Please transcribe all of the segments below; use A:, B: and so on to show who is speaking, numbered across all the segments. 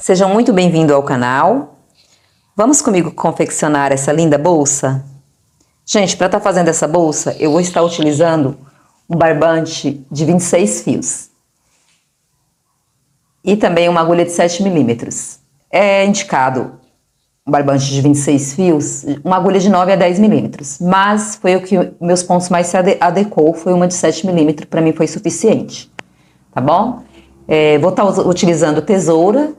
A: Sejam muito bem-vindos ao canal. Vamos comigo confeccionar essa linda bolsa? Gente, para estar fazendo essa bolsa, eu vou estar utilizando um barbante de 26 fios. E também uma agulha de 7 milímetros. É indicado um barbante de 26 fios, uma agulha de 9 a 10 milímetros. Mas foi o que meus pontos mais se adequou, foi uma de 7 milímetros, para mim foi suficiente. Tá bom? Vou estar utilizando tesoura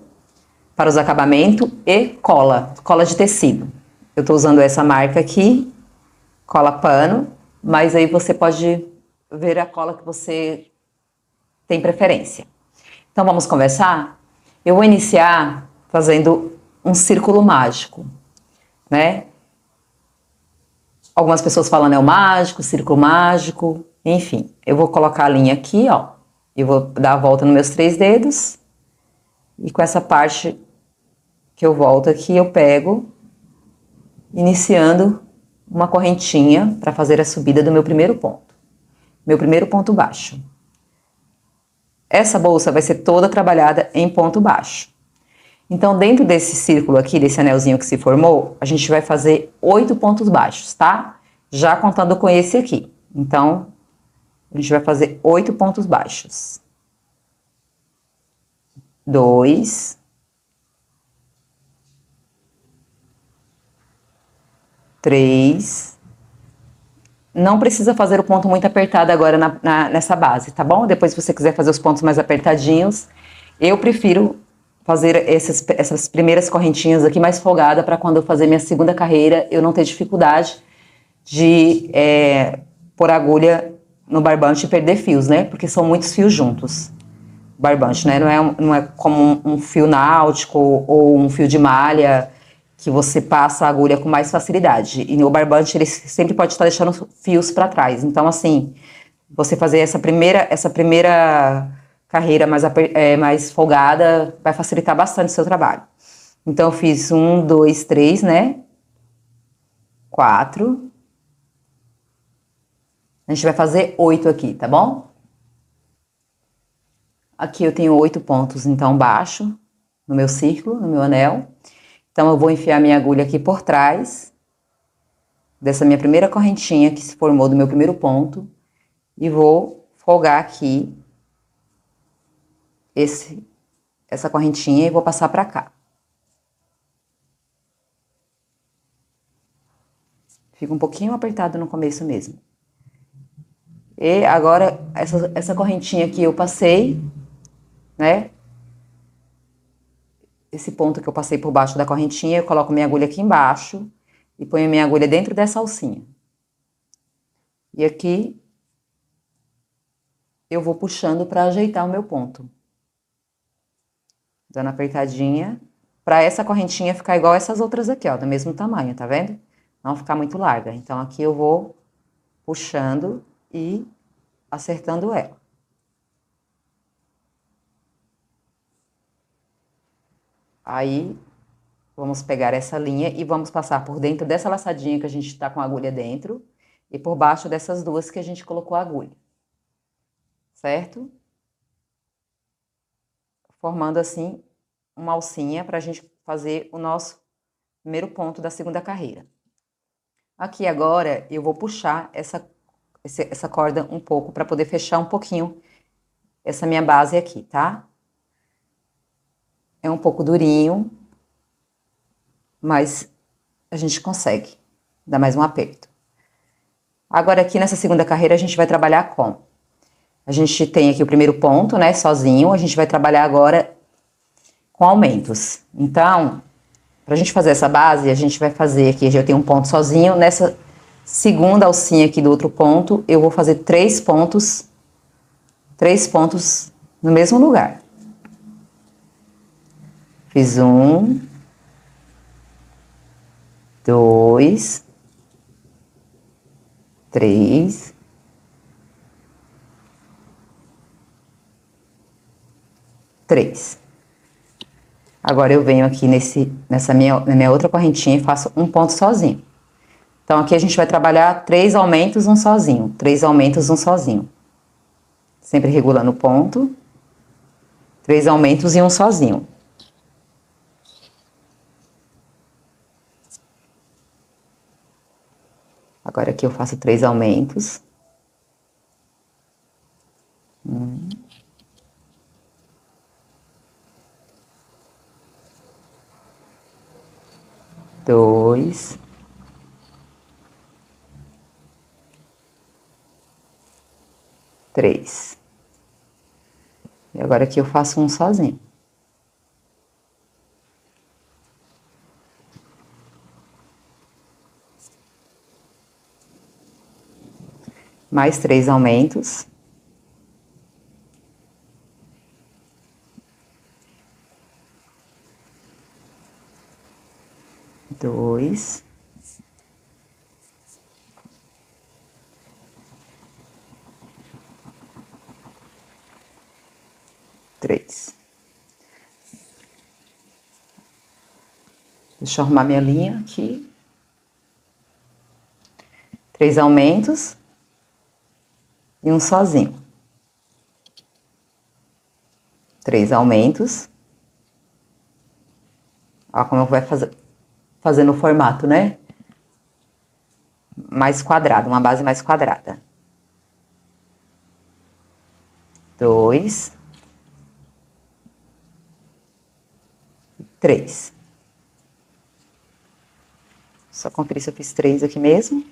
A: para os acabamentos e cola de tecido. Eu estou usando essa marca aqui, cola pano, mas aí você pode ver a cola que você tem preferência. Então vamos conversar? Eu vou iniciar fazendo um círculo mágico, né? Algumas pessoas falam anel mágico, círculo mágico, enfim. Eu vou colocar a linha aqui, ó. Eu vou dar a volta nos meus 3 dedos. E com essa parte que eu volto aqui, eu pego, iniciando uma correntinha para fazer a subida do meu primeiro ponto. Meu primeiro ponto baixo. Essa bolsa vai ser toda trabalhada em ponto baixo. Então, dentro desse círculo aqui, desse anelzinho que se formou, a gente vai fazer 8 pontos baixos, tá? Já contando com esse aqui. Então, a gente vai fazer 8 pontos baixos. 2. 3. Não precisa fazer o ponto muito apertado agora nessa base, tá bom? Depois, se você quiser fazer os pontos mais apertadinhos, eu prefiro fazer essas primeiras correntinhas aqui mais folgada para quando eu fazer minha segunda carreira, eu não ter dificuldade de pôr a agulha no barbante e perder fios, né? Porque são muitos fios juntos. Barbante, né? Não é como um fio náutico ou um fio de malha que você passa a agulha com mais facilidade. E o barbante, ele sempre pode estar deixando fios para trás. Então, assim, você fazer essa primeira carreira mais folgada vai facilitar bastante o seu trabalho. Então, eu fiz 1, 2, 3, né? 4. A gente vai fazer 8 aqui, tá bom? Aqui eu tenho 8 pontos, então, baixo, no meu círculo, no meu anel. Então, eu vou enfiar minha agulha aqui por trás dessa minha primeira correntinha que se formou do meu primeiro ponto. E vou folgar aqui essa correntinha e vou passar pra cá. Fica um pouquinho apertado no começo mesmo. E agora, essa correntinha aqui eu passei, né? Esse ponto que eu passei por baixo da correntinha, eu coloco minha agulha aqui embaixo e ponho minha agulha dentro dessa alcinha. E aqui eu vou puxando para ajeitar o meu ponto. Dando apertadinha, para essa correntinha ficar igual essas outras aqui, ó, do mesmo tamanho, tá vendo? Não ficar muito larga. Então, aqui eu vou puxando e acertando ela. Aí, vamos pegar essa linha e vamos passar por dentro dessa laçadinha que a gente tá com a agulha dentro e por baixo dessas duas que a gente colocou a agulha. Certo? Formando assim uma alcinha pra gente fazer o nosso primeiro ponto da segunda carreira. Aqui agora eu vou puxar essa corda um pouco para poder fechar um pouquinho essa minha base aqui, tá? É um pouco durinho, mas a gente consegue dar mais um aperto. Agora aqui nessa segunda carreira a gente vai trabalhar com... A gente tem aqui o primeiro ponto, né, sozinho, a gente vai trabalhar agora com aumentos. Então, pra gente fazer essa base, a gente vai fazer aqui, eu tenho um ponto sozinho, nessa segunda alcinha aqui do outro ponto, eu vou fazer 3 pontos no mesmo lugar. Fiz 1, 2, 3, 3. Agora eu venho aqui na minha outra correntinha e faço um ponto sozinho. Então, aqui a gente vai trabalhar 3 aumentos, um sozinho. 3 aumentos, um sozinho. Sempre regulando o ponto. 3 aumentos e um sozinho. Agora aqui eu faço 3 aumentos. 2, 3. E agora aqui eu faço um sozinho. Mais 3 aumentos. 2. 3. Deixa eu arrumar minha linha aqui. 3 aumentos. E um sozinho. 3 aumentos. Ó como vai fazer no formato, né? Mais quadrado, uma base mais quadrada. 2. 3. Só conferir se eu fiz 3 aqui mesmo.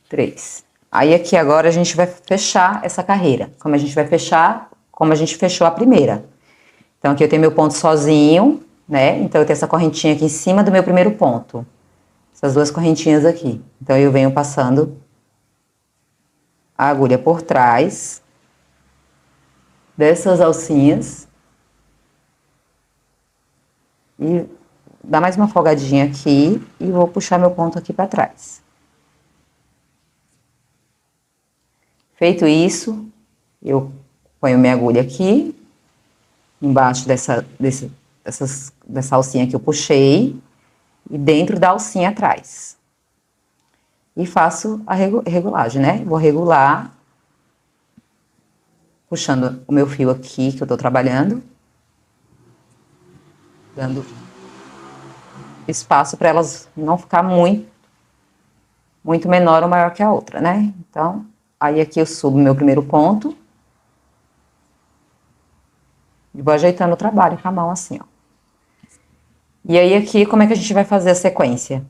A: 3. Aí aqui agora a gente vai fechar essa carreira. Como a gente vai fechar, como a gente fechou a primeira. Então aqui eu tenho meu ponto sozinho, né? Então eu tenho essa correntinha aqui em cima do meu primeiro ponto. Essas duas correntinhas aqui. Então eu venho passando a agulha por trás dessas alcinhas. E dá mais uma folgadinha aqui e vou puxar meu ponto aqui pra trás. Feito isso, eu ponho minha agulha aqui, embaixo dessa alcinha que eu puxei, e dentro da alcinha atrás. E faço a regulagem, né? Vou regular, puxando o meu fio aqui que eu tô trabalhando, dando espaço para elas não ficar muito menor ou maior que a outra, né? Então, aí aqui eu subo meu primeiro ponto. E vou ajeitando o trabalho com a mão assim, ó. E aí aqui, como é que a gente vai fazer a sequência?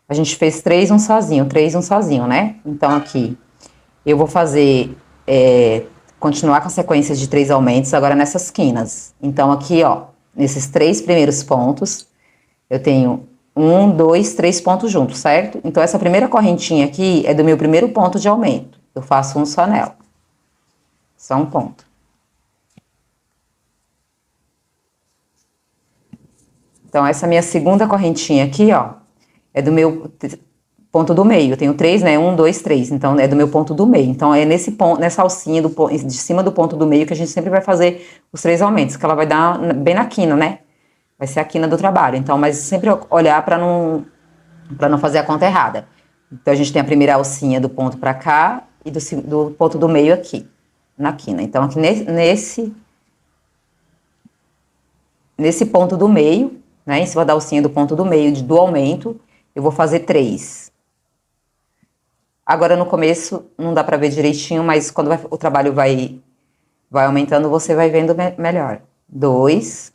A: A gente fez 3, um sozinho, 3, um sozinho, né? Então aqui, eu vou fazer, continuar com a sequência de 3 aumentos agora nessas quinas. Então aqui, ó, nesses 3 primeiros pontos, eu tenho 1, 2, 3 pontos juntos, certo? Então essa primeira correntinha aqui é do meu primeiro ponto de aumento. Eu faço um só nela. Só um ponto. Então essa minha segunda correntinha aqui, ó, é do meu ponto do meio. Eu tenho 3, né? 1, 2, 3. Então é do meu ponto do meio. Então é nesse ponto, nessa alcinha de cima do ponto do meio que a gente sempre vai fazer os 3 aumentos, que ela vai dar bem na quina, né? Vai ser a quina do trabalho. Então, mas sempre olhar para não fazer a conta errada. Então a gente tem a primeira alcinha do ponto para cá e do ponto do meio aqui, na quina. Então aqui nesse ponto do meio, né, em cima da alcinha do ponto do meio do aumento, eu vou fazer 3. Agora no começo não dá pra ver direitinho, mas quando o trabalho vai aumentando, você vai vendo melhor. 2,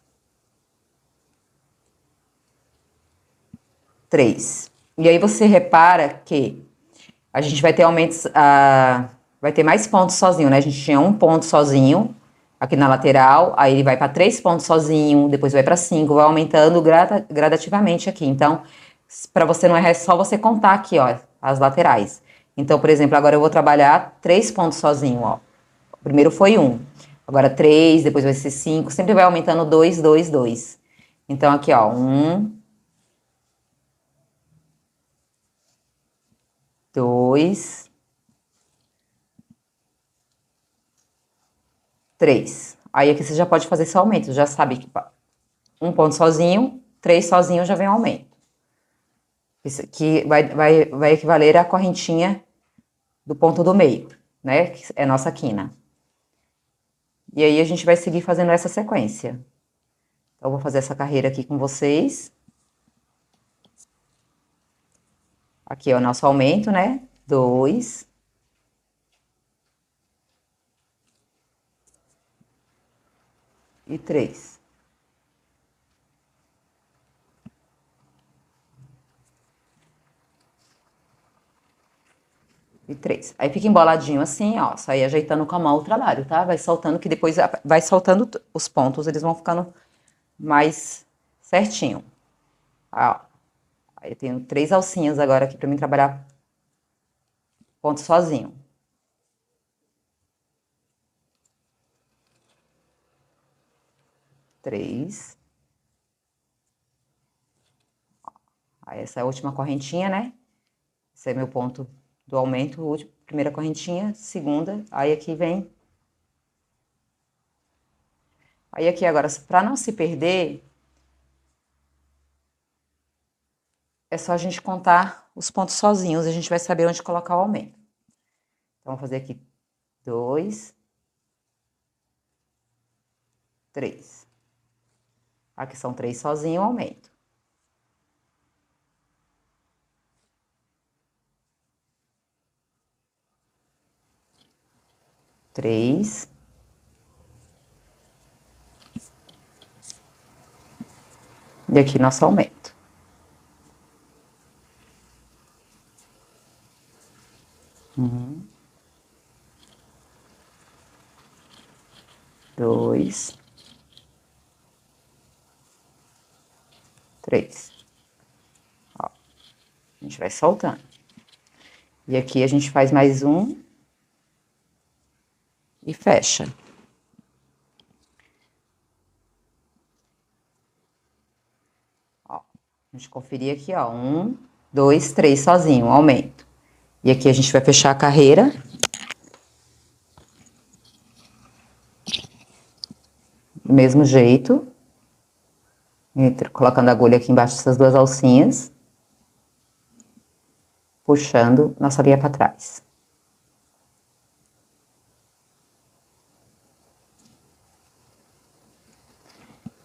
A: 3. E aí você repara que a gente vai ter aumentos, vai ter mais pontos sozinho, né? A gente tinha um ponto sozinho aqui na lateral, aí ele vai para 3 pontos sozinho, depois vai para 5, vai aumentando gradativamente aqui. Então, para você não errar, é só você contar aqui, ó, as laterais. Então, por exemplo, agora eu vou trabalhar 3 pontos sozinho, ó. O primeiro foi 1, agora 3, depois vai ser 5, sempre vai aumentando 2, 2, 2. Então, aqui, ó, 1, 2, 3. Aí aqui você já pode fazer esse aumento, já sabe que um ponto sozinho, 3 sozinho já vem um aumento. Isso aqui vai equivaler à correntinha do ponto do meio, né? Que é nossa quina. E aí a gente vai seguir fazendo essa sequência. Então eu vou fazer essa carreira aqui com vocês. Aqui é o nosso aumento, né? 2. E 3. E 3. Aí fica emboladinho assim, ó. Só ir ajeitando com a mão o trabalho, tá? Vai soltando, que depois vai soltando os pontos, eles vão ficando mais certinho. Ó. Aí eu tenho 3 alcinhas agora aqui pra mim trabalhar ponto sozinho. 3. Aí essa é a última correntinha, né? Esse é meu ponto do aumento, primeira correntinha, segunda, aí aqui vem. Aí aqui agora, pra não se perder, é só a gente contar os pontos sozinhos, a gente vai saber onde colocar o aumento. Então, vou fazer aqui 2, 3. Aqui são 3 sozinho, aumento. 3. E aqui nosso aumento. 1. 2. 3. Ó, a gente vai soltando. E aqui a gente faz mais um. E fecha. Ó, a gente conferir aqui, ó. 1, 2, 3 sozinho, aumento. E aqui a gente vai fechar a carreira. Do mesmo jeito. Colocando a agulha aqui embaixo dessas 2 alcinhas. Puxando nossa linha para trás.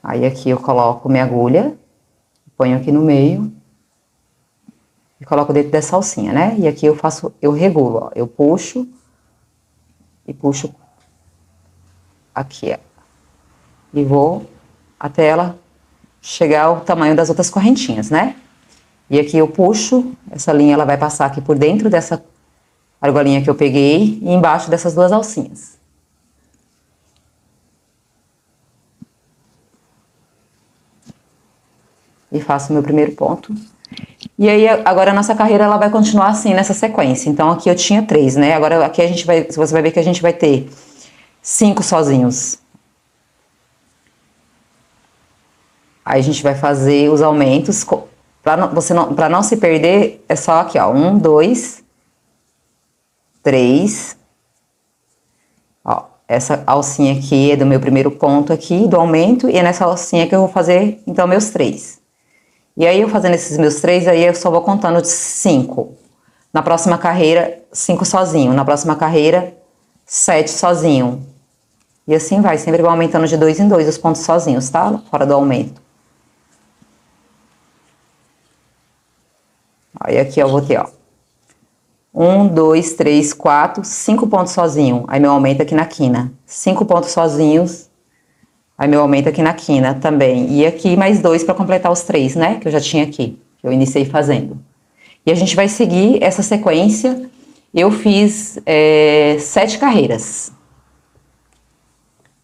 A: Aí aqui eu coloco minha agulha, ponho aqui no meio e coloco dentro dessa alcinha, né? E aqui eu regulo, ó. Eu puxo e puxo aqui, ó. E vou até ela chegar ao tamanho das outras correntinhas, né? E aqui eu puxo, essa linha ela vai passar aqui por dentro dessa argolinha que eu peguei e embaixo dessas 2 alcinhas. E faço o meu primeiro ponto. E aí, agora a nossa carreira, ela vai continuar assim, nessa sequência. Então, aqui eu tinha 3, né? Agora, aqui você vai ver que a gente vai ter 5 sozinhos. Aí, a gente vai fazer os aumentos. Pra não se perder, é só aqui, ó. 1, 2, 3. Ó, essa alcinha aqui é do meu primeiro ponto aqui, do aumento. E é nessa alcinha que eu vou fazer, então, meus 3. E aí, eu fazendo esses meus 3, aí eu só vou contando de 5. Na próxima carreira, 5 sozinho. Na próxima carreira, 7 sozinho. E assim vai, sempre vai aumentando de 2 em 2 os pontos sozinhos, tá? Fora do aumento. Aí aqui eu vou ter, ó. 1, 2, 3, 4, 5 pontos sozinho. Aí meu aumento aqui na quina. 5 pontos sozinhos. Aí meu aumento aqui na quina também. E aqui mais 2 para completar os 3, né? Que eu já tinha aqui. Que eu iniciei fazendo. E a gente vai seguir essa sequência. Eu fiz 7 carreiras.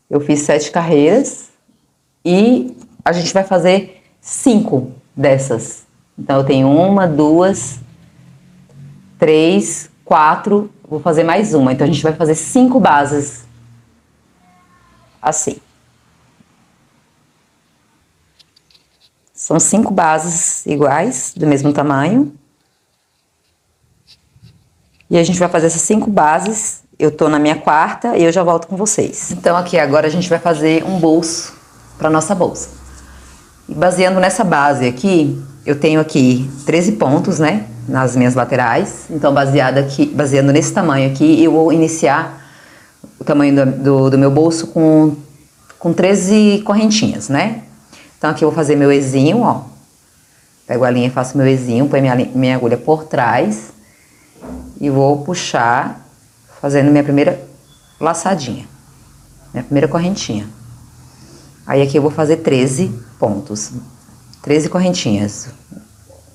A: Eu fiz 7 carreiras. E a gente vai fazer 5 dessas. Então, eu tenho 1, 2, 3, 4. Vou fazer mais uma. Então, a gente vai fazer 5 bases. Assim. São 5 bases iguais, do mesmo tamanho. E a gente vai fazer essas 5 bases. Eu tô na minha quarta e eu já volto com vocês. Então, aqui agora a gente vai fazer um bolso para nossa bolsa. E baseando nessa base aqui, eu tenho aqui 13 pontos, né? Nas minhas laterais. Então, baseando nesse tamanho aqui, eu vou iniciar o tamanho do meu bolso com 13 correntinhas, né? Então, aqui eu vou fazer meu ezinho, ó. Pego a linha e faço meu ezinho, ponho minha agulha por trás e vou puxar, fazendo minha primeira laçadinha, minha primeira correntinha. Aí aqui eu vou fazer 13 pontos, 13 correntinhas.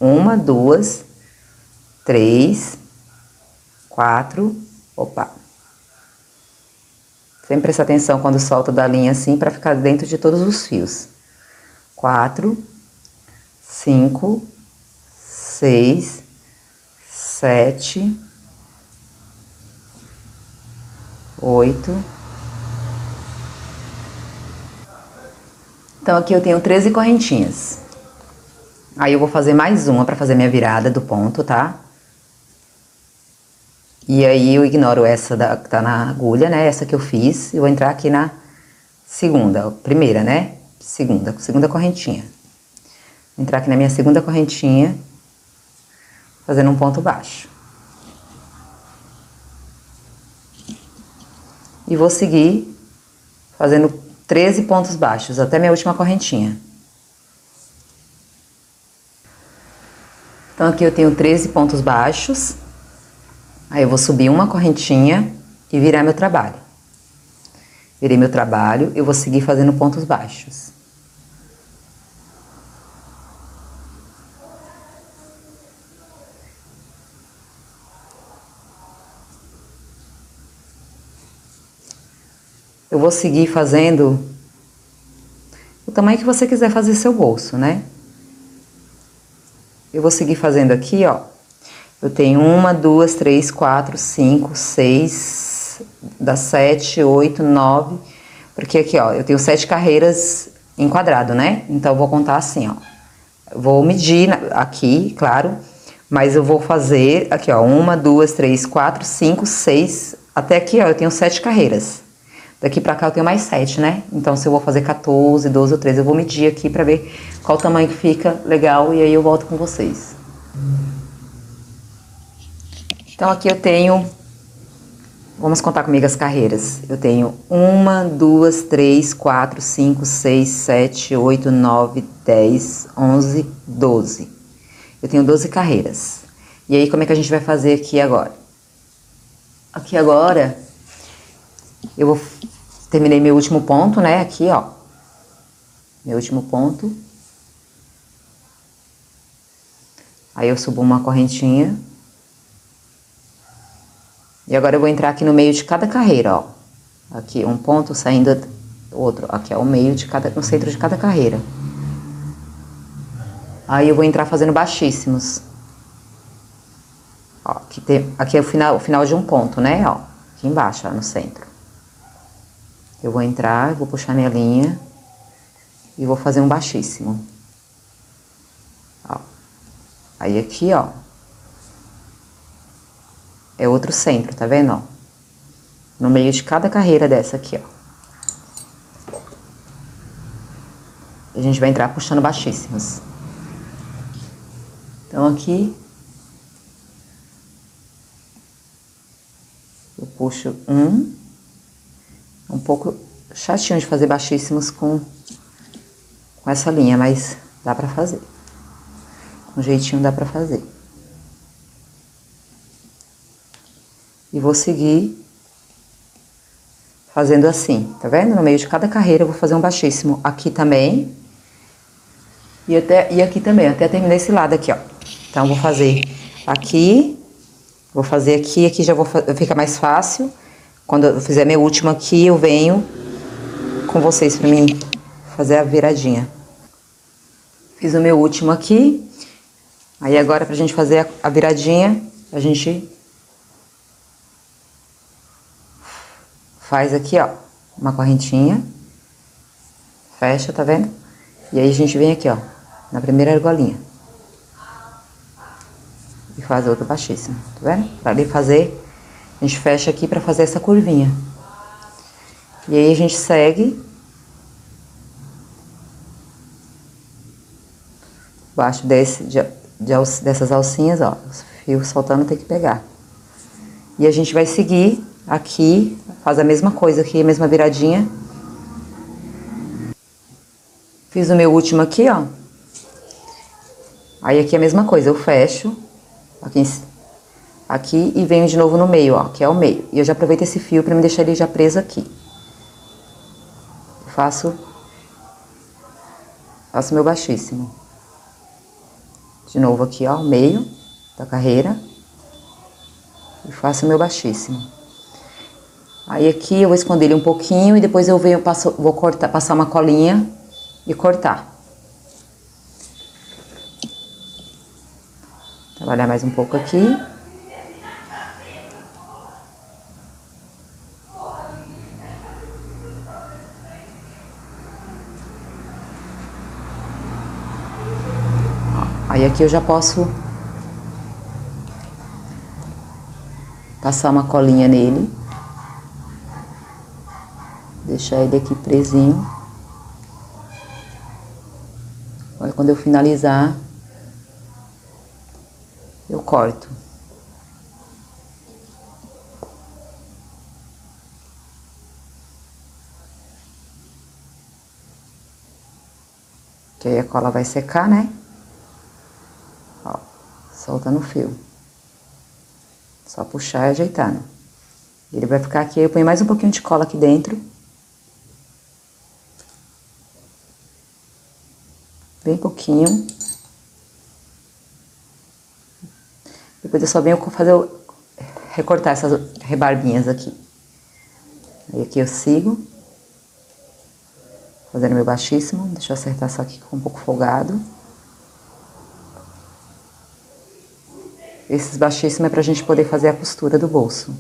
A: 1, 2, 3, 4, opa. Sempre prestar atenção quando solta da linha assim, para ficar dentro de todos os fios. 4, 5, 6, 7, 8. Então, aqui eu tenho 13 correntinhas. Aí eu vou fazer mais uma pra fazer minha virada do ponto, tá? E aí eu ignoro essa que tá na agulha, né? Essa que eu fiz. E vou entrar aqui na segunda, primeira, né? Segunda correntinha. Vou entrar aqui na minha segunda correntinha, fazendo um ponto baixo. E vou seguir fazendo 13 pontos baixos até minha última correntinha. Então aqui eu tenho 13 pontos baixos. Aí eu vou subir uma correntinha e virar meu trabalho. Virei meu trabalho, eu vou seguir fazendo pontos baixos. Eu vou seguir fazendo o tamanho que você quiser fazer seu bolso, né? Eu vou seguir fazendo aqui, ó. Eu tenho 1, 2, 3, 4, 5, 6, dá 7, 8, 9. Porque aqui, ó, eu tenho 7 carreiras em quadrado, né? Então, eu vou contar assim, ó. Eu vou medir aqui, claro. Mas eu vou fazer aqui, ó. 1, 2, 3, 4, 5, 6. Até aqui, ó, eu tenho 7 carreiras. Daqui pra cá eu tenho mais 7, né? Então, se eu vou fazer 14, 12 ou 13, eu vou medir aqui pra ver qual tamanho que fica legal. E aí eu volto com vocês. Então, aqui eu tenho, vamos contar comigo as carreiras. Eu tenho 1, 2, 3, 4, 5, 6, 7, 8, 9, 10, 11, 12. Eu tenho 12 carreiras. E aí, como é que a gente vai fazer aqui agora? Aqui agora, terminei meu último ponto, né? Aqui, ó. Meu último ponto. Aí eu subo uma correntinha. E agora eu vou entrar aqui no meio de cada carreira, ó. Aqui, um ponto saindo, outro. Aqui é o meio de cada, no centro de cada carreira. Aí eu vou entrar fazendo baixíssimos. Ó, aqui é o final de um ponto, né, ó. Aqui embaixo, ó, no centro. Eu vou entrar, vou puxar minha linha e vou fazer um baixíssimo. Ó. Aí aqui, ó. É outro centro, tá vendo, ó? No meio de cada carreira dessa aqui, ó. A gente vai entrar puxando baixíssimos. Então, aqui... eu puxo um pouco chatinho de fazer baixíssimos com essa linha, mas dá pra fazer. Com jeitinho dá pra fazer. E vou seguir fazendo assim, tá vendo? No meio de cada carreira eu vou fazer um baixíssimo aqui também. E aqui também, até terminar esse lado aqui, ó. Então, vou fazer aqui, vou fazer aqui, aqui já fica mais fácil. Quando eu fizer meu último aqui, eu venho com vocês pra mim fazer a viradinha. Fiz o meu último aqui. Aí agora, pra gente fazer a viradinha, a gente... faz aqui, ó, uma correntinha, fecha, tá vendo? E aí a gente vem aqui, ó, na primeira argolinha. E faz outro baixíssimo, tá vendo? Pra ali fazer, a gente fecha aqui pra fazer essa curvinha. E aí a gente segue. Baixo dessas alcinhas, ó, os fios soltando tem que pegar. E a gente vai seguir aqui, faz a mesma coisa aqui, a mesma viradinha. Fiz o meu último aqui, ó. Aí aqui é a mesma coisa, eu fecho aqui e venho de novo no meio, ó, que é o meio. E eu já aproveito esse fio pra me deixar ele já preso aqui. Faço meu baixíssimo. De novo aqui, ó, o meio da carreira. E faço meu baixíssimo. Aí aqui eu vou esconder ele um pouquinho e depois eu venho, vou cortar, passar uma colinha e cortar. Trabalhar mais um pouco aqui. Aí aqui eu já posso passar uma colinha nele. Deixar ele aqui presinho. Aí quando eu finalizar, eu corto. Que aí a cola vai secar, né? Ó, solta no fio. Só puxar e ajeitar, né? Ele vai ficar aqui, eu ponho mais um pouquinho de cola aqui dentro. Bem pouquinho. Depois eu só venho recortar essas rebarbinhas aqui. Aí aqui eu sigo. Fazendo meu baixíssimo. Deixa eu acertar só aqui com um pouco folgado. Esses baixíssimos é pra gente poder fazer a costura do bolso.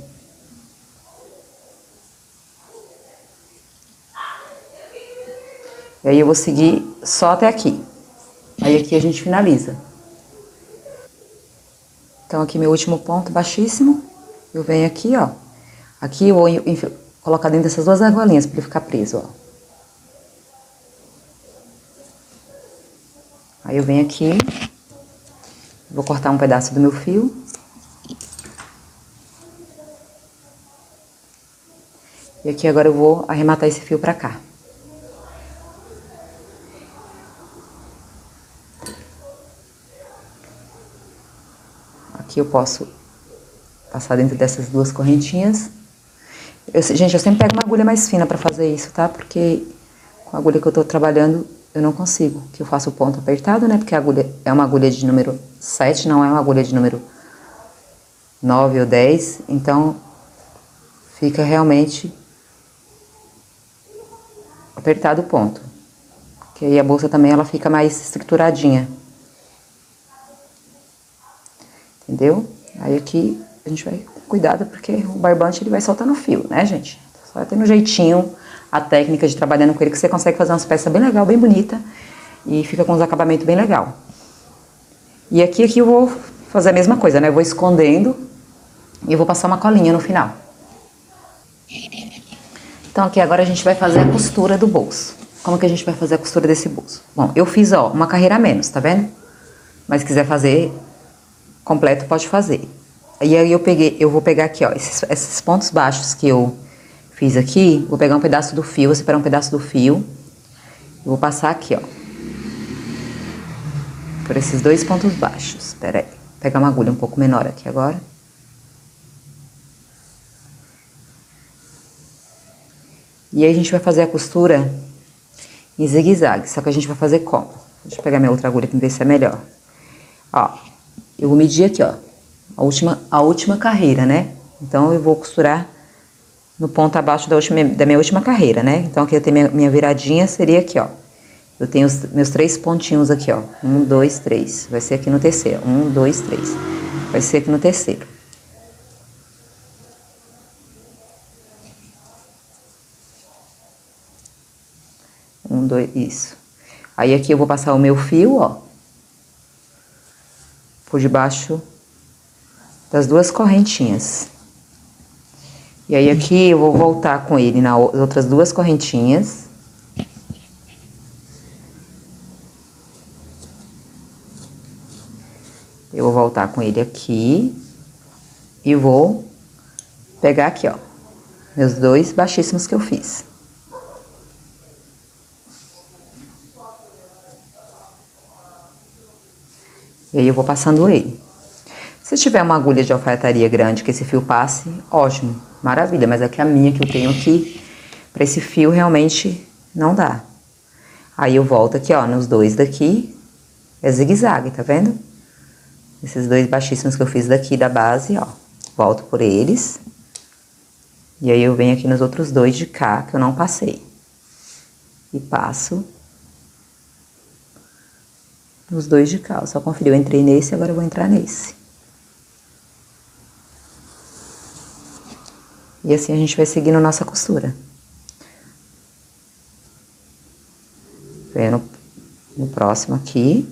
A: E aí eu vou seguir só até aqui. Aí aqui a gente finaliza. Então aqui meu último ponto baixíssimo. Eu venho aqui, ó. Aqui eu vou colocar dentro dessas duas argolinhas pra ele ficar preso, ó. Aí eu venho aqui. Vou cortar um pedaço do meu fio. E aqui agora eu vou arrematar esse fio pra cá. Aqui eu posso passar dentro dessas duas correntinhas. Gente, eu sempre pego uma agulha mais fina pra fazer isso, tá? Porque com a agulha que eu tô trabalhando, eu não consigo. Que eu faço o ponto apertado, né? Porque a agulha é uma agulha de número 7, não é uma agulha de número 9 ou 10. Então, fica realmente apertado o ponto. Que aí a bolsa também, ela fica mais estruturadinha. Entendeu? Aí aqui a gente vai com cuidado, porque o barbante ele vai soltar no fio, né, gente? Só ter no jeitinho, a técnica de trabalhando com ele, que você consegue fazer umas peças bem legal, bem bonita. E fica com uns acabamentos bem legal. E aqui eu vou fazer a mesma coisa, né? Eu vou escondendo e eu vou passar uma colinha no final. Então aqui agora a gente vai fazer a costura do bolso. Como que a gente vai fazer a costura desse bolso? Bom, eu fiz, ó, uma carreira a menos, tá vendo? Mas se quiser fazer completo, pode fazer. E aí eu vou pegar aqui, ó, esses pontos baixos que eu fiz aqui, vou pegar um pedaço do fio, vou separar um pedaço do fio, e vou passar aqui, ó, por esses dois pontos baixos. Espera aí, vou pegar uma agulha um pouco menor aqui agora. E aí a gente vai fazer a costura em zigue-zague, só que a gente vai fazer como? Deixa eu pegar minha outra agulha pra ver se é melhor. Ó, eu vou medir aqui, ó, a última carreira, né? Então, eu vou costurar no ponto abaixo da minha última carreira, né? Então, aqui eu tenho minha viradinha, seria aqui, ó. Eu tenho os meus 3 pontinhos aqui, ó. 1, 2, 3. Vai ser aqui no terceiro. 1, 2, 3. Vai ser aqui no terceiro. Um, dois, isso. Aí aqui eu vou passar o meu fio, ó, por debaixo das duas correntinhas. E aí aqui eu vou voltar com ele nas outras duas correntinhas. Eu vou voltar com ele aqui e vou pegar aqui, ó, meus dois baixíssimos que eu fiz. E aí eu vou passando ele. Se tiver uma agulha de alfaiataria grande que esse fio passe, ótimo, maravilha. Mas é que a minha que eu tenho aqui, pra esse fio realmente não dá. Aí eu volto aqui, ó, nos dois daqui, é zigue-zague, tá vendo? Esses dois baixíssimos que eu fiz daqui da base, ó, volto por eles. E aí eu venho aqui nos outros dois de cá, que eu não passei. E passo nos dois de cá, só conferir, eu entrei nesse, agora eu vou entrar nesse. E assim a gente vai seguindo nossa costura. Venho no próximo aqui.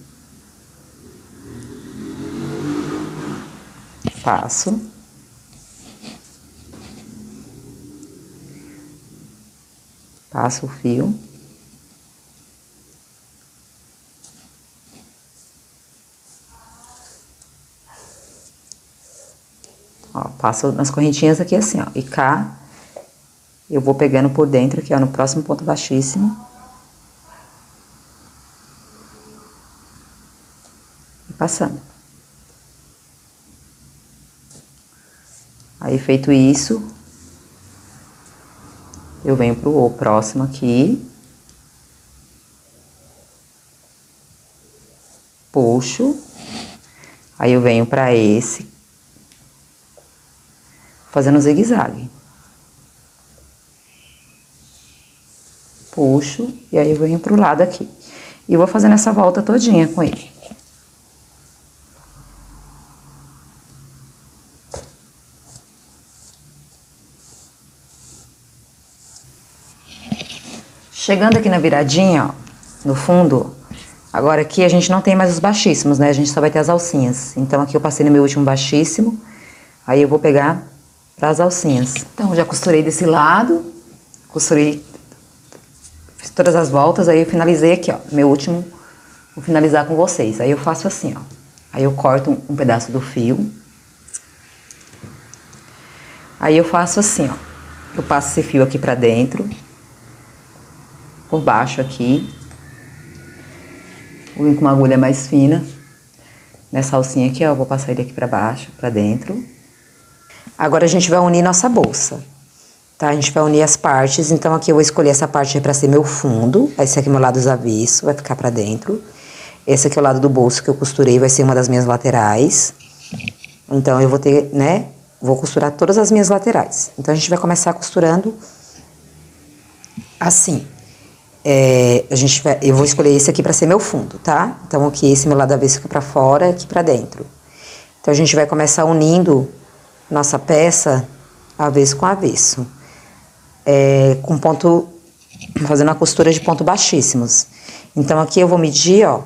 A: Passo. Passo o fio. Ó, passo nas correntinhas aqui assim, ó. E cá, eu vou pegando por dentro aqui, ó, no próximo ponto baixíssimo. E passando. Aí, feito isso, eu venho pro próximo aqui. Puxo. Aí, eu venho pra esse. Fazendo zigue-zague. Puxo, e aí eu venho pro lado aqui. E vou fazendo essa volta todinha com ele. Chegando aqui na viradinha, ó, no fundo, agora aqui a gente não tem mais os baixíssimos, né? A gente só vai ter as alcinhas. Então, aqui eu passei no meu último baixíssimo, aí eu vou pegar para as alcinhas. Então, já costurei desse lado, costurei, fiz todas as voltas, aí eu finalizei aqui, ó, meu último, vou finalizar com vocês. Aí eu faço assim, ó, aí eu corto um pedaço do fio, aí eu faço assim, ó, eu passo esse fio aqui pra dentro, por baixo aqui, vou vir com uma agulha mais fina, nessa alcinha aqui, ó, eu vou passar ele aqui pra baixo, pra dentro. Agora a gente vai unir nossa bolsa, tá? A gente vai unir as partes, então aqui eu vou escolher essa parte pra ser meu fundo, esse aqui é meu lado dos avessos, vai ficar pra dentro. Esse aqui é o lado do bolso que eu costurei, vai ser uma das minhas laterais. Então eu vou ter, né, vou costurar todas as minhas laterais. Então a gente vai começar costurando assim. Eu vou escolher esse aqui pra ser meu fundo, tá? Então aqui esse meu lado avesso fica pra fora, aqui pra dentro. Então a gente vai começar unindo nossa peça avesso com avesso. Com ponto, fazendo a costura de ponto baixíssimos. Então aqui eu vou medir, ó.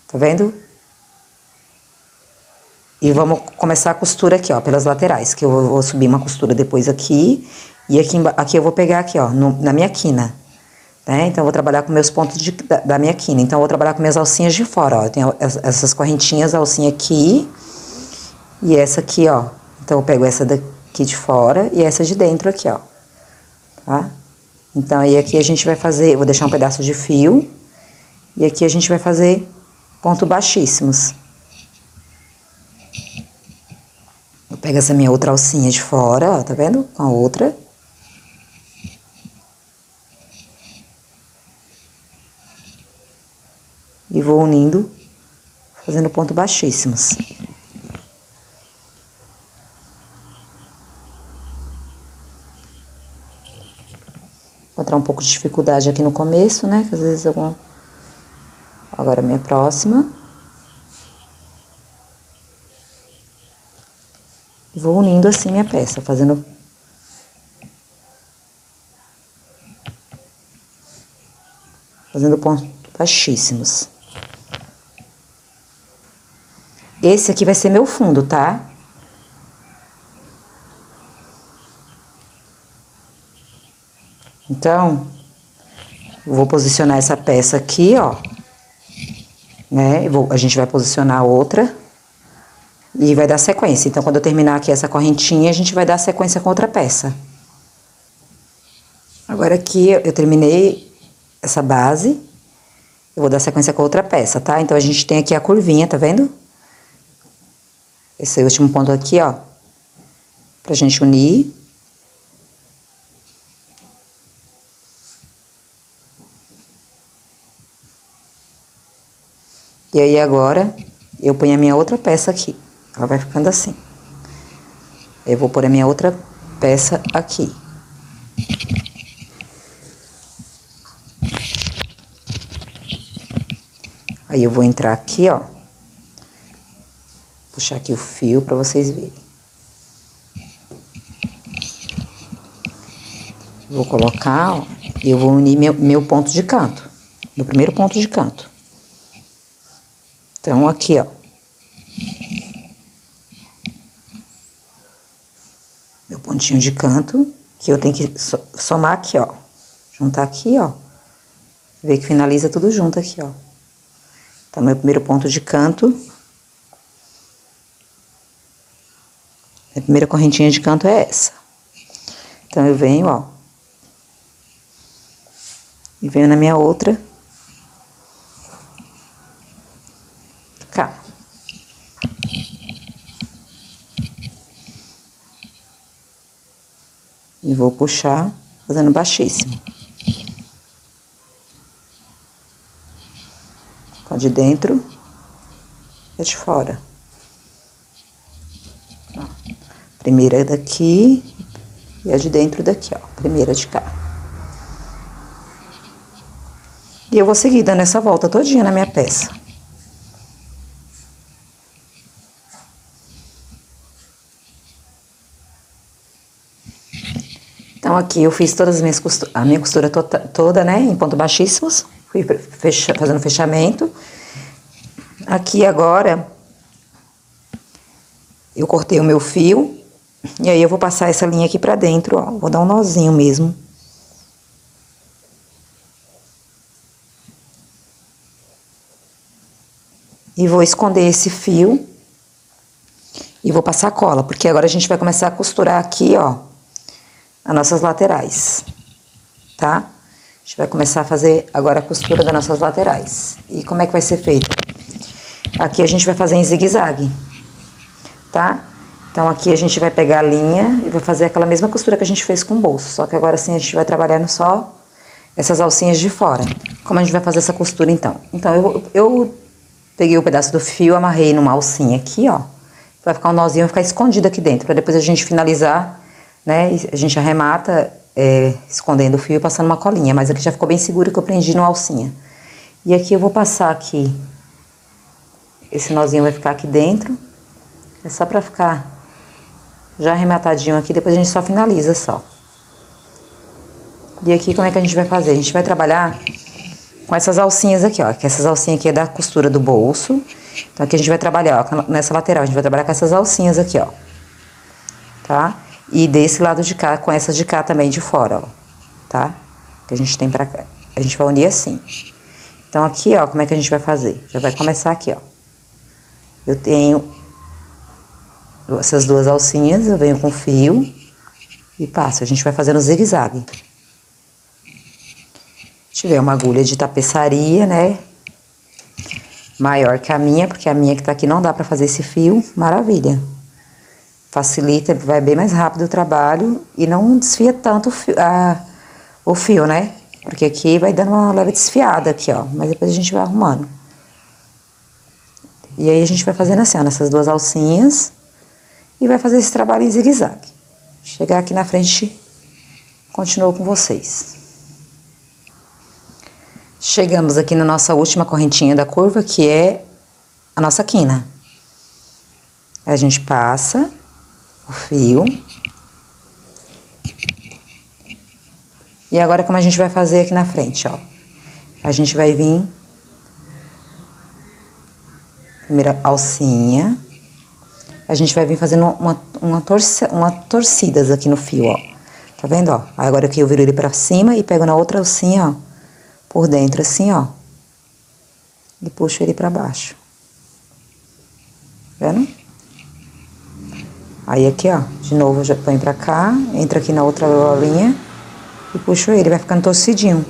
A: Tá vendo? E vamos começar a costura aqui, ó, pelas laterais, que eu vou subir uma costura depois aqui. E aqui eu vou pegar aqui, ó, na minha quina, né? Então, eu vou trabalhar com meus pontos da minha quina. Então, eu vou trabalhar com minhas alcinhas de fora, ó. Eu tenho essas correntinhas, a alcinha aqui e essa aqui, ó. Então, eu pego essa daqui de fora e essa de dentro aqui, ó. Tá? Então, aí aqui a gente vai fazer, eu vou deixar um pedaço de fio. E aqui a gente vai fazer pontos baixíssimos. Eu pego essa minha outra alcinha de fora, ó, tá vendo? Com a outra. E vou unindo, fazendo pontos baixíssimos. Vou encontrar um pouco de dificuldade aqui no começo, né? Que às vezes algum... Agora a minha próxima. E vou unindo assim minha peça, fazendo... Fazendo pontos baixíssimos. Esse aqui vai ser meu fundo, tá? Então, eu vou posicionar essa peça aqui, ó. Né? A gente vai posicionar a outra. E vai dar sequência. Então, quando eu terminar aqui essa correntinha, a gente vai dar sequência com outra peça. Agora aqui, eu terminei essa base. Eu vou dar sequência com outra peça, tá? Então, a gente tem aqui a curvinha, tá vendo? Esse último ponto aqui, ó. Pra gente unir. E aí, agora, eu ponho a minha outra peça aqui. Ela vai ficando assim. Eu vou pôr a minha outra peça aqui. Aí, eu vou entrar aqui, ó. Puxar aqui o fio pra vocês verem. Vou colocar, ó. E eu vou unir meu ponto de canto. Meu primeiro ponto de canto. Então, aqui, ó. Meu pontinho de canto, que eu tenho que somar aqui, ó. Juntar aqui, ó. Ver que finaliza tudo junto aqui, ó. Então, meu primeiro ponto de canto. A primeira correntinha de canto é essa. Então, eu venho, ó. E venho na minha outra. Cá. E vou puxar, fazendo baixíssimo. Ó, de dentro e de fora. Ó. Primeira daqui e a de dentro daqui, ó. Primeira de cá. E eu vou seguir dando essa volta todinha na minha peça. Então, aqui eu fiz todas as minhas costuras, a minha costura toda, né, em ponto baixíssimos. Fui fazendo fechamento. Aqui agora, eu cortei o meu fio. E aí, eu vou passar essa linha aqui pra dentro, ó. Vou dar um nozinho mesmo. E vou esconder esse fio. E vou passar cola, porque agora a gente vai começar a costurar aqui, ó, as nossas laterais, tá? A gente vai começar a fazer agora a costura das nossas laterais. E como é que vai ser feito? Aqui a gente vai fazer em zigue-zague, tá? Então, aqui a gente vai pegar a linha e vai fazer aquela mesma costura que a gente fez com o bolso. Só que agora sim a gente vai trabalhando só essas alcinhas de fora. Como a gente vai fazer essa costura, então? Então, eu peguei o pedaço do fio, amarrei numa alcinha aqui, ó. Vai ficar um nozinho, vai ficar escondido aqui dentro. Pra depois a gente finalizar, né? A gente arremata, escondendo o fio e passando uma colinha. Mas aqui já ficou bem seguro que eu prendi numa alcinha. E aqui eu vou passar aqui. Esse nozinho vai ficar aqui dentro. É só pra ficar já arrematadinho aqui, depois a gente só finaliza só. E aqui como é que a gente vai fazer? A gente vai trabalhar com essas alcinhas aqui, ó. Que essas alcinhas aqui é da costura do bolso. Então aqui a gente vai trabalhar, ó, nessa lateral, a gente vai trabalhar com essas alcinhas aqui, ó. Tá? E desse lado de cá, com essas de cá também de fora, ó. Tá? Que a gente tem pra cá. A gente vai unir assim. Então aqui, ó, como é que a gente vai fazer? Já vai começar aqui, ó. Eu tenho essas duas alcinhas, eu venho com fio e passo. A gente vai fazendo zigue-zague. Se tiver uma agulha de tapeçaria, né, maior que a minha, porque a minha que tá aqui não dá pra fazer esse fio, maravilha. Facilita, vai bem mais rápido o trabalho e não desfia tanto o fio, né? Porque aqui vai dando uma leve desfiada aqui, ó, mas depois a gente vai arrumando. E aí a gente vai fazendo assim, ó, nessas duas alcinhas e vai fazer esse trabalho em zigue-zague. Chegar aqui na frente, continuo com vocês. Chegamos aqui na nossa última correntinha da curva, que é a nossa quina. A gente passa o fio. E agora, como a gente vai fazer aqui na frente, ó. A gente vai vir... Primeira alcinha. A gente vai vir fazendo uma torcidas aqui no fio, ó. Tá vendo, ó? Agora aqui eu viro ele pra cima e pego na outra alcinha, ó. Por dentro, assim, ó. E puxo ele pra baixo. Tá vendo? Aí aqui, ó. De novo, eu já ponho pra cá. Entra aqui na outra linha. E puxo ele. Vai ficando torcidinho.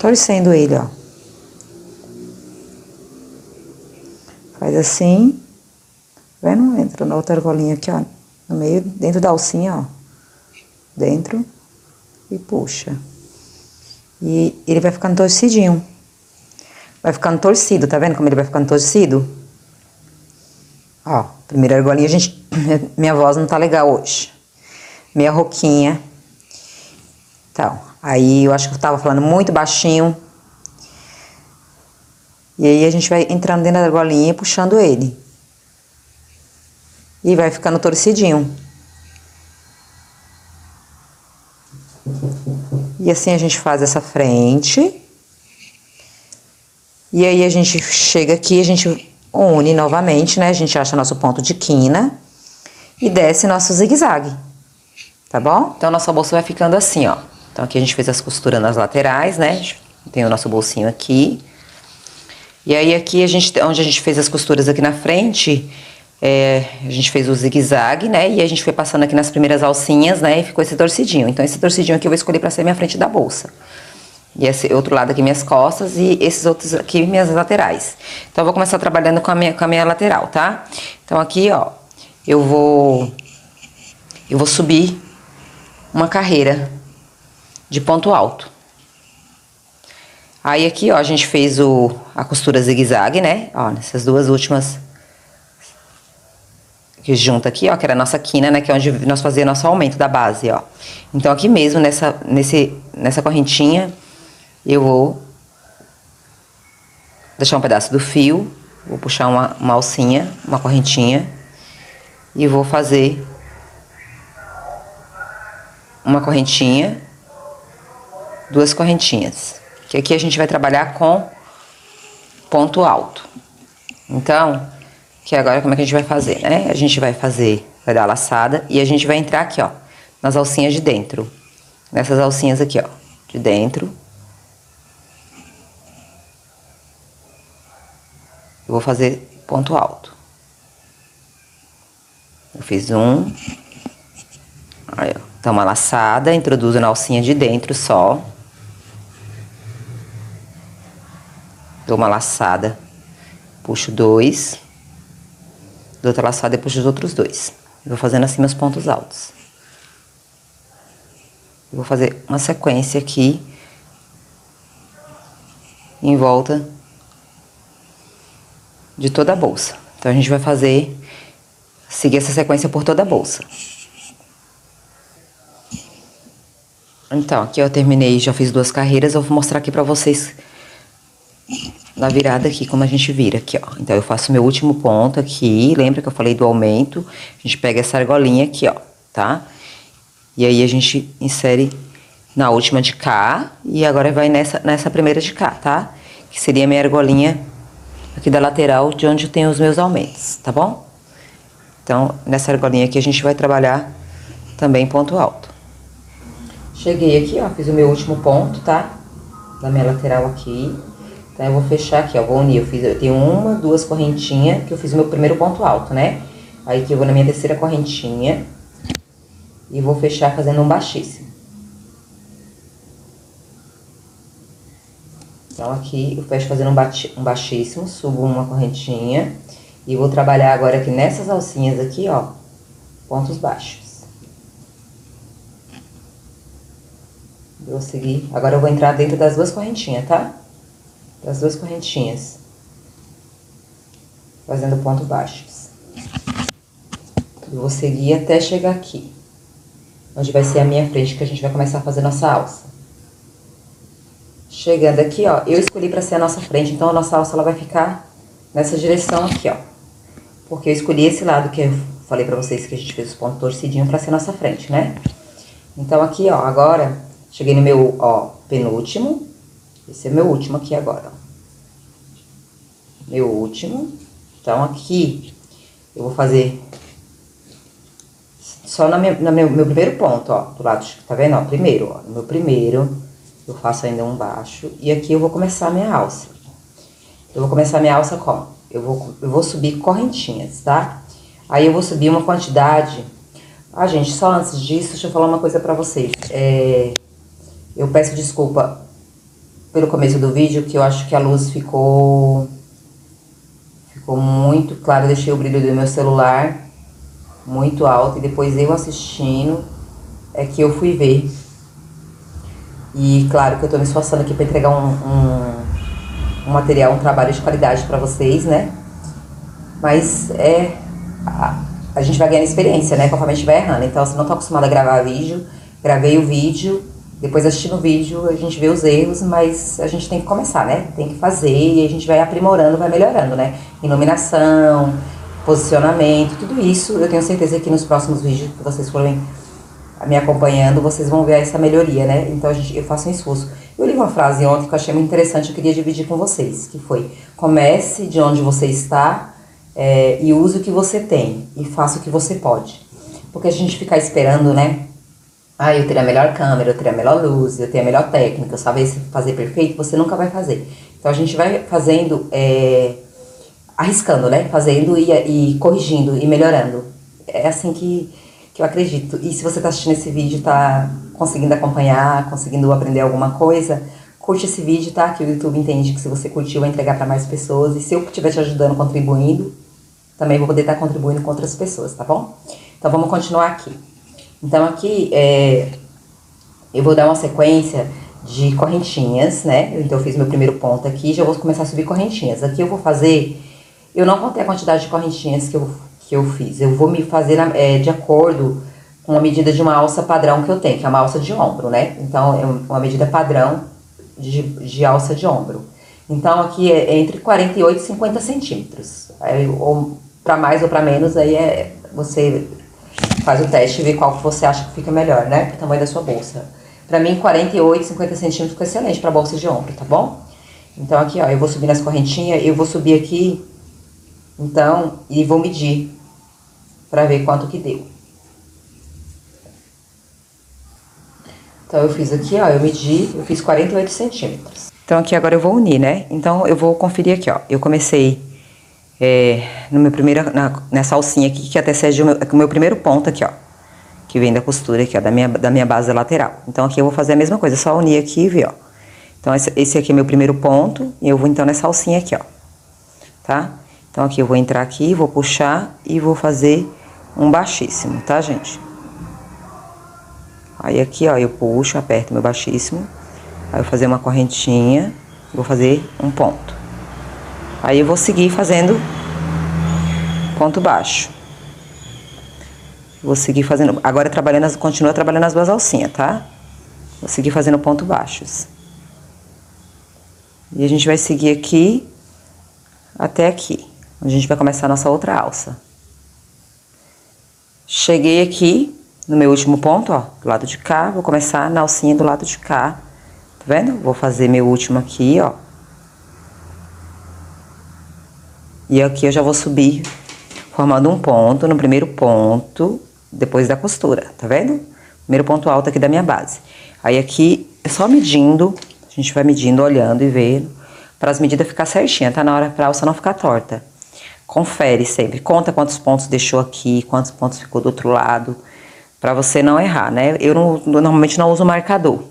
A: Torcendo ele, ó. Faz assim. Tá vendo? Entra na outra argolinha aqui, ó. No meio, dentro da alcinha, ó. Dentro. E puxa. E ele vai ficando torcidinho. Vai ficando torcido, tá vendo como ele vai ficando torcido? Ó, primeira argolinha, gente... Minha voz não tá legal hoje. Meia rouquinha. Então, aí eu acho que eu tava falando muito baixinho. E aí a gente vai entrando dentro da argolinha e puxando ele. E vai ficando torcidinho. E assim a gente faz essa frente. E aí a gente chega aqui, a gente une novamente, né? A gente acha nosso ponto de quina e desce nosso zigue-zague, tá bom? Então, nossa bolsa vai ficando assim, ó. Então, aqui a gente fez as costuras nas laterais, né? Tem o nosso bolsinho aqui. E aí, aqui, onde a gente fez as costuras aqui na frente, a gente fez o zigue-zague, né? E a gente foi passando aqui nas primeiras alcinhas, né? E ficou esse torcidinho. Então, esse torcidinho aqui eu vou escolher pra ser minha frente da bolsa. E esse outro lado aqui, minhas costas, e esses outros aqui, minhas laterais. Então, eu vou começar trabalhando com a minha lateral, tá? Então, aqui, ó, eu vou subir uma carreira de ponto alto. Aí, aqui, ó, a gente fez a costura zigue-zague, né? Ó, nessas duas últimas que junta aqui, ó, que era a nossa quina, né? Que é onde nós fazíamos nosso aumento da base, ó. Então, aqui mesmo, nessa correntinha, eu vou deixar um pedaço do fio, vou puxar uma alcinha, uma correntinha, e vou fazer uma correntinha, duas correntinhas. Que aqui a gente vai trabalhar com ponto alto. Então, que agora como é que a gente vai fazer, né? A gente vai dar a laçada e a gente vai entrar aqui, ó, nas alcinhas de dentro. Nessas alcinhas aqui, ó, de dentro. Eu vou fazer ponto alto. Eu fiz um. Aí, ó. Então, uma laçada, introduzo na alcinha de dentro só. Dou uma laçada, puxo dois. Dou outra laçada e puxo os outros dois. Vou fazendo assim meus pontos altos. Eu vou fazer uma sequência aqui. Em volta de toda a bolsa. Então, a gente vai seguir essa sequência por toda a bolsa. Então, aqui eu terminei, já fiz duas carreiras, eu vou mostrar aqui pra vocês na virada aqui, como a gente vira aqui, ó. Então, eu faço meu último ponto aqui, lembra que eu falei do aumento? A gente pega essa argolinha aqui, ó, tá? E aí, a gente insere na última de cá, e agora vai nessa primeira de cá, tá? Que seria a minha argolinha aqui da lateral, de onde tem os meus aumentos, tá bom? Então, nessa argolinha aqui, a gente vai trabalhar também ponto alto. Cheguei aqui, ó, fiz o meu último ponto, tá? Da minha lateral aqui. Então, eu vou fechar aqui, ó, vou unir. Eu tenho uma, duas correntinhas, que eu fiz o meu primeiro ponto alto, né? Aí, aqui eu vou na minha terceira correntinha e vou fechar fazendo um baixíssimo. Então, aqui eu fecho fazendo um baixíssimo, subo uma correntinha e vou trabalhar agora aqui nessas alcinhas aqui, ó, pontos baixos. Vou seguir, agora eu vou entrar dentro das duas correntinhas, tá? Das duas correntinhas. Fazendo pontos baixos. Eu vou seguir até chegar aqui. Onde vai ser a minha frente, que a gente vai começar a fazer nossa alça. Chegando aqui, ó, eu escolhi pra ser a nossa frente, então a nossa alça ela vai ficar nessa direção aqui, ó. Porque eu escolhi esse lado que eu falei pra vocês que a gente fez os pontos torcidinhos pra ser nossa frente, né? Então, aqui, ó, agora, cheguei no meu, ó, penúltimo. Esse é meu último aqui agora, ó. Meu último. Então, aqui, eu vou fazer só no meu primeiro ponto, ó, do lado, tá vendo, ó, primeiro, ó, no meu primeiro, eu faço ainda um baixo, e aqui eu vou começar a minha alça. Eu vou começar a minha alça como? Eu vou subir correntinhas, tá? Aí eu vou subir uma quantidade... Ah, gente, só antes disso, deixa eu falar uma coisa pra vocês. Eu peço desculpa pelo começo do vídeo, que eu acho que a luz ficou ficou muito claro, eu deixei o brilho do meu celular muito alto, e depois eu assistindo é que eu fui ver. E claro que eu tô me esforçando aqui para entregar um material, um trabalho de qualidade para vocês, né? Mas a gente vai ganhando experiência, né? Conforme a gente vai errando. Então, se não tô acostumada a gravar vídeo, gravei o vídeo, depois assistindo o vídeo, a gente vê os erros, mas a gente tem que começar, né? Tem que fazer e a gente vai aprimorando, vai melhorando, né? Iluminação, posicionamento, tudo isso. Eu tenho certeza que nos próximos vídeos que vocês forem me acompanhando, vocês vão ver essa melhoria, né? Então eu faço um esforço. Eu li uma frase ontem que eu achei muito interessante, eu queria dividir com vocês, que foi: comece de onde você está e use o que você tem e faça o que você pode. Porque a gente ficar esperando, né? Ah, eu teria a melhor câmera, eu teria a melhor luz, eu teria a melhor técnica, eu sabia fazer perfeito, você nunca vai fazer. Então a gente vai fazendo, arriscando, né? Fazendo e corrigindo e melhorando. É assim que eu acredito. E se você tá assistindo esse vídeo, tá conseguindo acompanhar, conseguindo aprender alguma coisa, curte esse vídeo, tá? Que o YouTube entende que se você curtiu, vai entregar para mais pessoas. E se eu estiver te ajudando, contribuindo, também vou poder estar contribuindo com outras pessoas, tá bom? Então vamos continuar aqui. Então aqui eu vou dar uma sequência de correntinhas, né? Então eu fiz meu primeiro ponto aqui, já vou começar a subir correntinhas. Aqui eu vou fazer, eu não contei a quantidade de correntinhas que eu fiz. Eu vou me fazer de acordo com a medida de uma alça padrão que eu tenho, que é uma alça de ombro, né? Então é uma medida padrão de alça de ombro. Então aqui é entre 48 e 50 centímetros. Ou para mais ou para menos, aí você faz o teste e vê qual que você acha que fica melhor, né? O tamanho da sua bolsa. Pra mim, 48, 50 centímetros fica excelente pra bolsa de ombro, tá bom? Então aqui, ó, eu vou subir nas correntinhas, eu vou subir aqui, então, e vou medir pra ver quanto que deu. Então eu fiz aqui, ó, eu fiz 48 centímetros. Então aqui agora eu vou unir, né? Então eu vou conferir aqui, ó, eu comecei no meu nessa alcinha aqui, que até seja o meu primeiro ponto aqui, ó, que vem da costura aqui, ó, da minha base lateral. Então aqui eu vou fazer a mesma coisa, só unir aqui e ver, ó. Então esse aqui é meu primeiro ponto, e eu vou então nessa alcinha aqui, ó, tá? Então aqui eu vou entrar aqui, vou puxar e vou fazer um baixíssimo, tá, gente? Aí aqui, ó, eu puxo, aperto meu baixíssimo, aí eu vou fazer uma correntinha, vou fazer um ponto. Aí eu vou seguir fazendo ponto baixo. Vou seguir fazendo, agora continua trabalhando as duas alcinhas, tá? Vou seguir fazendo ponto baixos. E a gente vai seguir aqui até aqui, onde a gente vai começar a nossa outra alça. Cheguei aqui no meu último ponto, ó, do lado de cá, vou começar na alcinha do lado de cá, tá vendo? Vou fazer meu último aqui, ó. E aqui eu já vou subir formando um ponto no primeiro ponto, depois da costura, tá vendo? Primeiro ponto alto aqui da minha base. Aí aqui é só medindo, a gente vai medindo, olhando e vendo, para as medidas ficar certinha, tá? Na hora pra alça não ficar torta. Confere sempre, conta quantos pontos deixou aqui, quantos pontos ficou do outro lado, pra você não errar, né? Eu normalmente não uso marcador,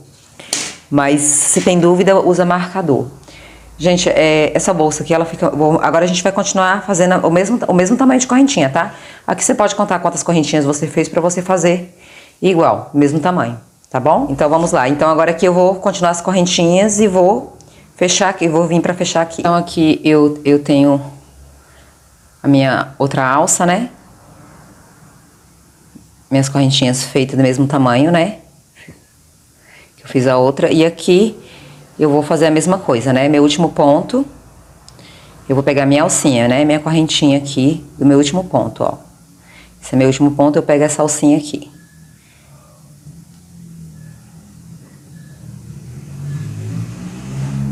A: mas se tem dúvida, usa marcador. Gente, essa bolsa aqui, ela fica... Agora a gente vai continuar fazendo o mesmo tamanho de correntinha, tá? Aqui você pode contar quantas correntinhas você fez pra você fazer igual, mesmo tamanho, tá bom? Então vamos lá. Então agora aqui eu vou continuar as correntinhas e vou fechar aqui, vou vir pra fechar aqui. Então aqui eu tenho a minha outra alça, né? Minhas correntinhas feitas do mesmo tamanho, né? Eu fiz a outra. E aqui eu vou fazer a mesma coisa, né? Meu último ponto, eu vou pegar minha alcinha, né? Minha correntinha aqui do meu último ponto, ó. Esse é meu último ponto, eu pego essa alcinha aqui.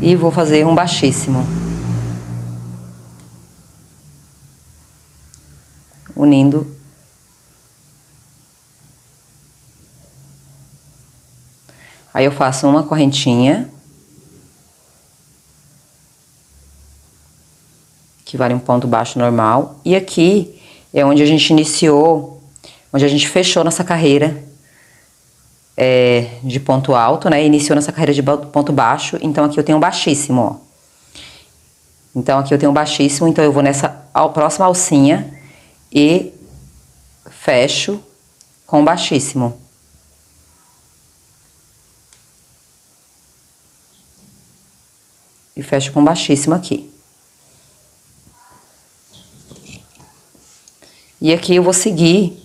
A: E vou fazer um baixíssimo. Unindo. Aí eu faço uma correntinha, que vale um ponto baixo normal. E aqui é onde a gente iniciou, onde a gente fechou nossa carreira de ponto alto, né? Iniciou nossa carreira de ponto baixo. Então aqui eu tenho um baixíssimo, ó. Então, aqui eu tenho um baixíssimo, então eu vou nessa próxima alcinha e fecho com baixíssimo. E fecho com baixíssimo aqui. E aqui eu vou seguir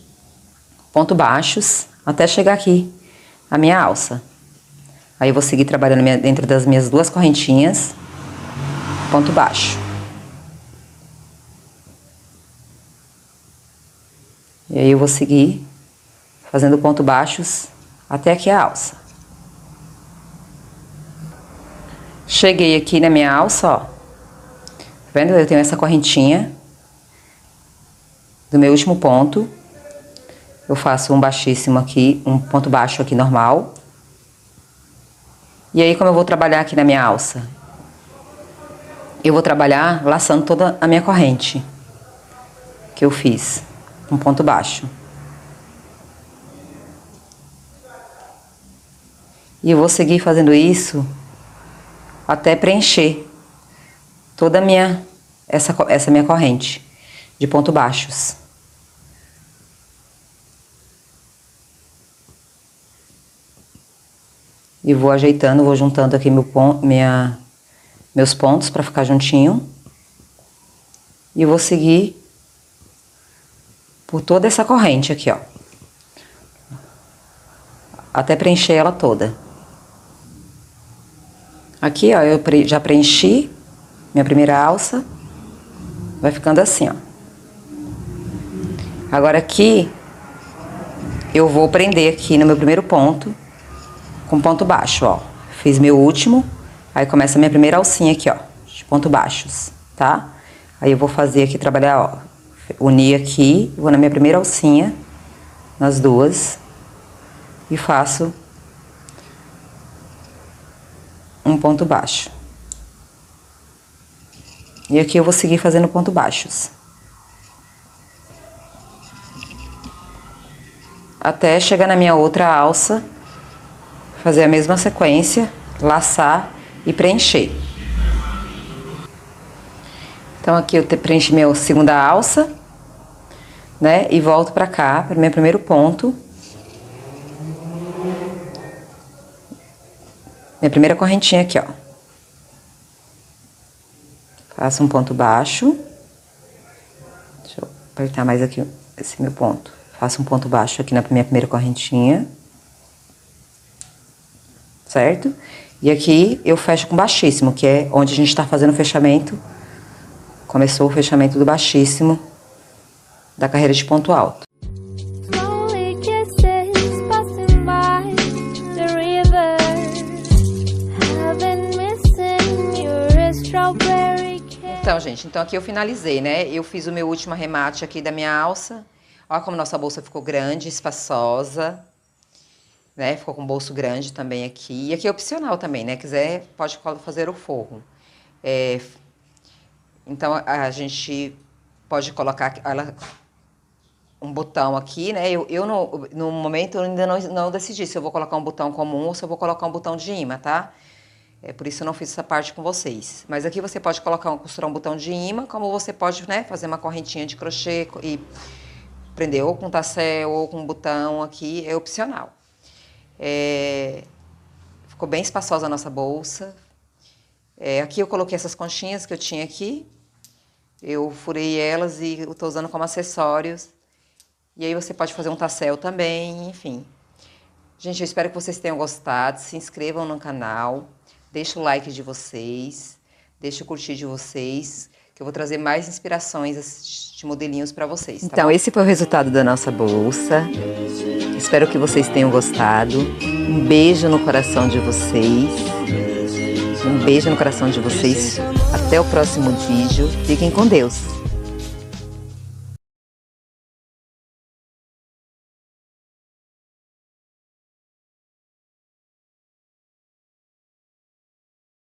A: ponto baixos até chegar aqui a minha alça. Aí eu vou seguir trabalhando dentro das minhas duas correntinhas, ponto baixo. E aí eu vou seguir fazendo ponto baixos até aqui a alça. Cheguei aqui na minha alça, ó. Tá vendo? Eu tenho essa correntinha do meu último ponto. Eu faço um baixíssimo aqui, um ponto baixo aqui normal. E aí, como eu vou trabalhar aqui na minha alça? Eu vou trabalhar laçando toda a minha corrente que eu fiz, um ponto baixo. E eu vou seguir fazendo isso até preencher toda a minha, essa minha corrente de ponto baixos. E vou ajeitando, vou juntando aqui meus pontos para ficar juntinho. E vou seguir por toda essa corrente aqui, ó. Até preencher ela toda. Aqui, ó, eu já preenchi minha primeira alça. Vai ficando assim, ó. Agora aqui, eu vou prender aqui no meu primeiro ponto com ponto baixo, ó. Fiz meu último, aí começa a minha primeira alcinha aqui, ó, de ponto baixos, tá? Aí eu vou fazer aqui, trabalhar, ó, unir aqui, vou na minha primeira alcinha, nas duas, e faço um ponto baixo. E aqui eu vou seguir fazendo ponto baixos. Até chegar na minha outra alça, fazer a mesma sequência, laçar e preencher. Então aqui eu preenchi minha segunda alça, né? E volto pra cá, para o meu primeiro ponto. Minha primeira correntinha aqui, ó. Faço um ponto baixo. Deixa eu apertar mais aqui esse meu ponto. Faço um ponto baixo aqui na minha primeira correntinha. Certo? E aqui eu fecho com baixíssimo, que é onde a gente tá fazendo o fechamento. Começou o fechamento do baixíssimo da carreira de ponto alto. Então, gente, então aqui eu finalizei, né? Eu fiz o meu último arremate aqui da minha alça. Olha como nossa bolsa ficou grande, espaçosa, né? Ficou com um bolso grande também aqui. E aqui é opcional também, né? Quiser, pode fazer o forro. Então, a gente pode colocar um botão aqui, né? No momento, eu ainda não decidi se eu vou colocar um botão comum ou se eu vou colocar um botão de imã, tá? Por isso eu não fiz essa parte com vocês. Mas aqui você pode costurar um botão de imã, como você pode, né, fazer uma correntinha de crochê e prender ou com tassel ou com um botão aqui, é opcional. Ficou bem espaçosa a nossa bolsa. Aqui eu coloquei essas conchinhas que eu tinha aqui. Eu furei elas e eu tô usando como acessórios. E aí você pode fazer um tassel também, enfim. Gente, eu espero que vocês tenham gostado. Se inscrevam no canal. Deixa o like de vocês, deixa o curtir de vocês, que eu vou trazer mais inspirações de modelinhos para vocês. Tá então, bom? Esse foi o resultado da nossa bolsa. Espero que vocês tenham gostado. Um beijo no coração de vocês. Um beijo no coração de vocês. Até o próximo vídeo. Fiquem com Deus.